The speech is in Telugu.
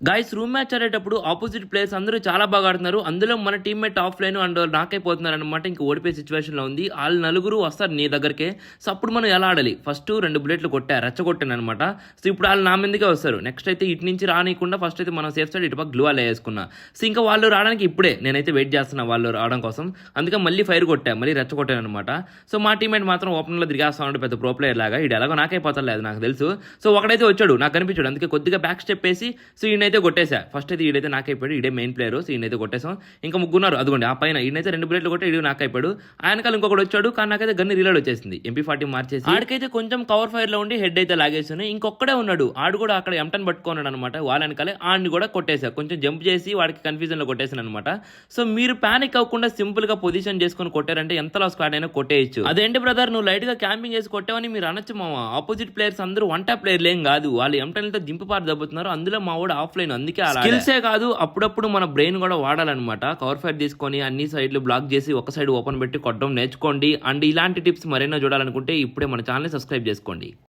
గాయ్స్ రూమ్ మ్యాచ్ ఆడేటప్పుడు ఆపోజిట్ ప్లేయర్స్ అందరూ చాలా బాగా ఆడుతున్నారు. అందులో మన టీమ్మేట్ ఆఫ్ లైన్ అండ్ నాకైపోతున్నారు అనమాట. ఇంక ఓడిపోయే సిచ్యువేషన్లో ఉంది. వాళ్ళు నలుగురు వస్తారు నీ దగ్గరికి. సో అప్పుడు మనం ఎలా ఆడాలి? ఫస్ట్ 2 బుల్లెట్లు రెచ్చగొట్టాను అనమాట. సో ఇప్పుడు వాళ్ళు నా మీదకే వస్తారు. నెక్స్ట్ అయితే ఇటు నుంచి రానియకుండా ఫస్ట్ అయితే మనం సేఫ్ సైడ్ ఇటు పక్క గ్లూ వాల్ వేసుకున్నా. సో ఇంకా వాళ్ళు రావడానికి ఇప్పుడే నేనైతే వెయిట్ చేస్తున్నా వాళ్ళు రావడం కోసం. అందుకే మళ్ళీ ఫైర్ కొట్టా, మళ్ళీ రెచ్చగొట్టాను అనమాట. సో మా టీమ్మేట్ మాత్రం ఓపెన్లో తిరిగేస్తా ఉంటే పెద్ద ప్రో ప్లేయర్ లాగా. ఇది ఎలాగో నాకైపోతలేదు నాకు తెలుసు. సో ఒకడైతే వచ్చాడు, నాకు కనిపించాడు. అందుకే కొద్దిగా బ్యాక్ స్టెప్ వేసి సో ఈయనైతే కొట్టేశా. ఫస్ట్ అయితే ఈడైతే నాకైపోయాడు. ఈడే మెయిన్ ప్లేయర్. సో ఈయనైతే కొట్టేసాం. ఇంకా ముగ్గున్నారు అదిగోండి ఆ పైన. ఈయనైతే 2 బుల్లెట్లు కొట్టే ఈడు నాకైపోయాడు. ఆయనకాల ఇంకొకటి వచ్చాడు, కానీ నాకైతే గన్ను రీలోడ్ వచ్చేసింది. MP40 మార్చేసి ఆడికైతే కొంచెం కవర్ ఫైర్ లో ఉండి హెడ్ అయితే లాగేసాను. ఇంకొక్కడే ఉన్నాడు, ఆడు కూడా అక్కడ M10 పట్టుకున్నాడు అనమాట. వాళ్ళ వెనకాలే ఆడిని కూడా కొట్టేశా. కొంచెం జంప్ చేసి వాడికి కన్ఫ్యూజన్ లో కొట్టేసాను అనమాట. సో మీరు పానిక్ అవ్వకుండా సింపుల్ గా పొజిషన్ చేసుకుని కొట్టారంటే ఎంతలో స్క్వాడ్ అయినా కొట్టేయచ్చు. అదేంటి బ్రదర్ నువ్వు లైట్ గా క్యాంపింగ్ చేసి కొట్టావని మీరు అనొచ్చు మామ. ఆపోజిట్ ప్లేయర్స్ అందరూ వన్ టాప్ ప్లేయర్లు ఏం కాదు. వాళ్ళు M10 తో దింపు పారు దబ్బుతున్నారు. అందులో మా వాడు ఆఫ్లైన్. అందుకే అలా స్కిల్సే కాదు, అప్పుడప్పుడు మన బ్రెయిన్ కూడా వాడాలన్నమాట. కవర్ ఫైర్ తీసుకొని అన్ని సైడ్లు బ్లాక్ చేసి ఒక సైడ్ ఓపెన్ పెట్టి కొట్టడం నేర్చుకోండి. అండ్ ఇలాంటి టిప్స్ మరైనా చూడాలనుకుంటే ఇప్పుడే మన ఛానల్ సబ్స్క్రైబ్ చేసుకోండి.